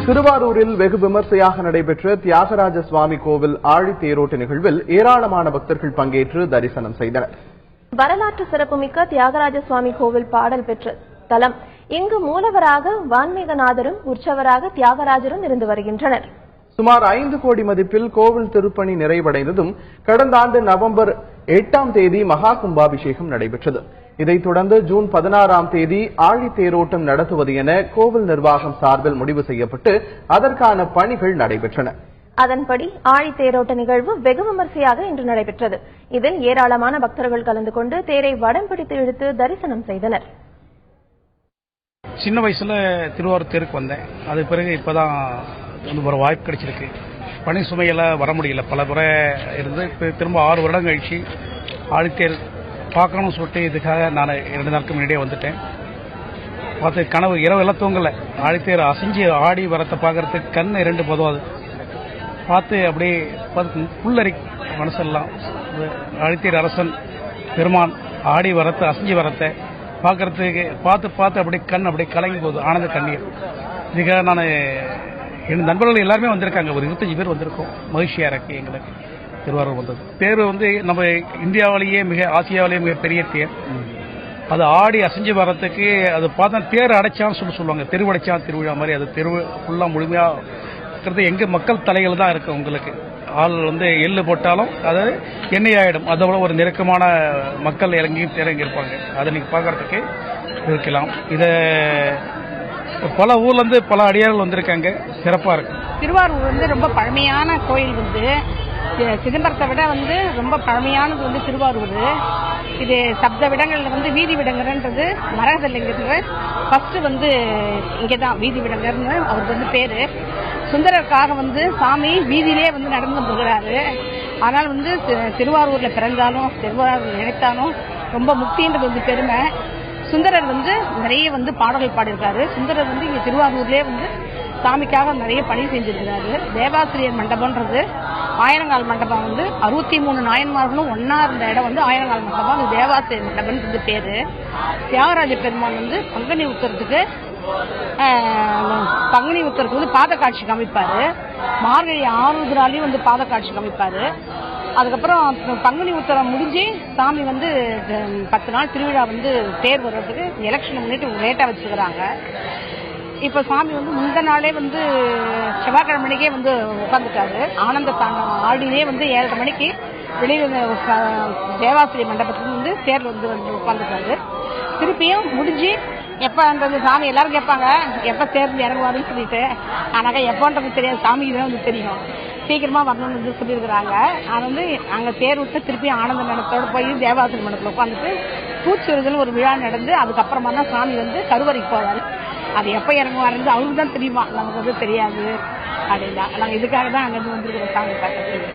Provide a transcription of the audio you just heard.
திருவாரூரில் வெகு விமர்சையாக நடைபெற்ற தியாகராஜ சுவாமி கோவில் ஆழி தேரோட்ட நிகழ்வில் ஏராளமான பக்தர்கள் பங்கேற்று தரிசனம் செய்தனர். வரலாற்று சிறப்புமிக்க தியாகராஜ சுவாமி கோவில் பாடல் பெற்ற தலம். இங்கு மூலவராக வான்மீகநாதரும் உற்சவராக தியாகராஜரும் இருந்து வருகின்றனர். சுமார் 5 கோடி மதிப்பில் கோவில் திருப்பணி நிறைவடைந்ததும் கடந்த ஆண்டு நவம்பர் 8ஆம் தேதி மகா கும்பாபிஷேகம் நடைபெற்றது. இதைத் தொடர்ந்து ஜூன் 16ஆம் தேதி ஆழி தேரோட்டம் நடத்துவது என கோவில் நிர்வாகம் சார்பில் முடிவு செய்யப்பட்டு அதற்கான பணிகள் நடைபெற்றன. அதன்படி ஆழி தேரோட்ட நிகழ்வு வெகு விமர்சையாக இன்று நடைபெற்றது. இதில் ஏராளமான பக்தர்கள் கலந்து கொண்டு தேரை வடம் பிடித்து இழுத்து தரிசனம் செய்தனர். சின்ன வயசுல திருவாரூர் தேருக்கு வந்தேன். அது பிறகு இப்பதான் ஒரு வாய்ப்பு கிடைச்சிருக்கு. பணி சுமையெல்லாம் வர முடியல, பல முறை இருந்து திரும்ப 6 வருடம் கழிச்சு ஆழித்தேர் பார்க்கணும்னு சொல்லிட்டு இதுக்காக நான் 2 நாளுக்கு முன்னாடியே வந்துட்டேன். பார்த்து கனவு இரவு எல்லாம் தூங்கலை. ஆழித்தேர் அசைஞ்சு ஆடி வரத்தை பார்க்கறதுக்கு கண் 2 போதும். பார்த்து அப்படியே புல்லரி மனசெல்லாம் ஆழித்தேர் அரசன் பெருமான் ஆடி வரத்தை அசைஞ்சு வரத்தை பார்க்கறதுக்கு பார்த்து அப்படியே கண் அப்படியே கலங்கி போகுது, ஆனந்த கண்ணீர். இதுக்காக நான் என் நண்பர்கள் எல்லாருமே வந்திருக்காங்க. ஒரு 25 பேர் வந்திருக்கோம். மகிழ்ச்சியா இருக்கு எங்களுக்கு திருவாரூர் வந்தது. தேர் நம்ம இந்தியாவிலேயே ஆசியாவிலேயே மிகப்பெரிய தேர். அது ஆடி அசைஞ்சு வரத்துக்கு அது பார்த்தா தேர் அடைச்சான்னு சொல்லுவாங்க. தெருவடைச்சான் திருவிழா மாதிரி அது தெரு ஃபுல்லாக முழுமையா இருக்கிறது எங்க மக்கள் தலைகள் தான் இருக்கு. உங்களுக்கு ஆள் எள்ளு போட்டாலும் அதாவது எண்ணெய் ஆயிடும். அதோட ஒரு நெருக்கமான மக்கள் இறங்கி இருப்பாங்க. அதை நீங்க பார்க்கறதுக்கு இருக்கலாம். இதை பல ஊர்ல இருந்து பல அடியார்கள் வந்திருக்காங்க. சிறப்பா இருக்கு. திருவாரூர் ரொம்ப பழமையான கோயில். சிதம்பரத்தை விட ரொம்ப பழமையானது திருவாரூர். இது சப்த விடங்கள்ல வீதி விடங்கர்ன்றது மரகதலிங்கிறது ஃபர்ஸ்ட் இங்கதான் வீதி விடங்கர்னு அவருக்கு பேரு. சுந்தரருக்காக சாமி வீதியிலே நடந்து வந்துகிறாரு. ஆனால் திருவாரூர்ல பிறந்தாலும் திருவாரூர் நினைத்தாலும் ரொம்ப முக்தின்றது பெருமை. சுந்தரர் நிறைய பாடல்கள் பாடியிருக்காரு. சுந்தரர் இங்க திருவாரூர்லயே சாமிக்காக நிறைய பணி செஞ்சிருக்கிறாரு. தேவாசிரியர் மண்டபம்ன்றது ஆயிரங்கால் மண்டபம் 63 நாயன்மார்களும் ஒன்னா இருந்த இடம் ஆயிரங்கால் மண்டபம். அது தேவாசிரியர் மண்டபம்ன்றது பேரு. தியாகராஜ பெருமான் பங்குனி உத்தரத்துக்கு பாத காட்சி காமிப்பாரு. மார்கழி ஆருத்ராலையும் பாத காட்சி காமிப்பாரு. அதுக்கப்புறம் பங்குனி உத்தரம் முடிஞ்சு சாமி 10 நாள் திருவிழா தேர் வர்றதுக்கு எலெக்ஷன் முன்னிட்டு லேட்டா வச்சுக்கிறாங்க. இப்ப சாமி முந்த நாளே செவ்வாய்க்கிழமைக்கே உட்காந்துட்டாரு. ஆனந்த தாண்டம் ஆடினே 7:30 மணிக்கு வெளியில தேவாசிரிய மண்டபத்துக்கு தேர்ல உட்காந்துட்டாரு. திருப்பியும் முடிஞ்சு எப்பன்றது சாமி எல்லாரும் கேட்பாங்க, எப்ப தேர்ந்து இறங்குவாருன்னு சொல்லிட்டு. ஆனாக்கா எப்பன்றது தெரியாது, சாமிக்கு தான் தெரியும். சீக்கிரமா வரணும்னு சொல்லியிருக்கிறாங்க. அது அங்க தேர் விட்டு திருப்பி ஆனந்த மண்டபத்தோட போய் தேவாசிரிய மண்டபத்தில் உட்காந்துட்டு பூச்சுறுதல் ஒரு விழா நடந்து அதுக்கப்புறமா தான் சாமி கருவறைக்கு போவாரு. அது எப்ப இறங்குவாருன்னு அவருக்கு தான் தெரியுமா, நமக்கு தெரியாது. அப்படின்னா நாங்க இதுக்காக தான் அங்கிருந்து வந்துருக்கிறோம் சாமி பார்க்கறது.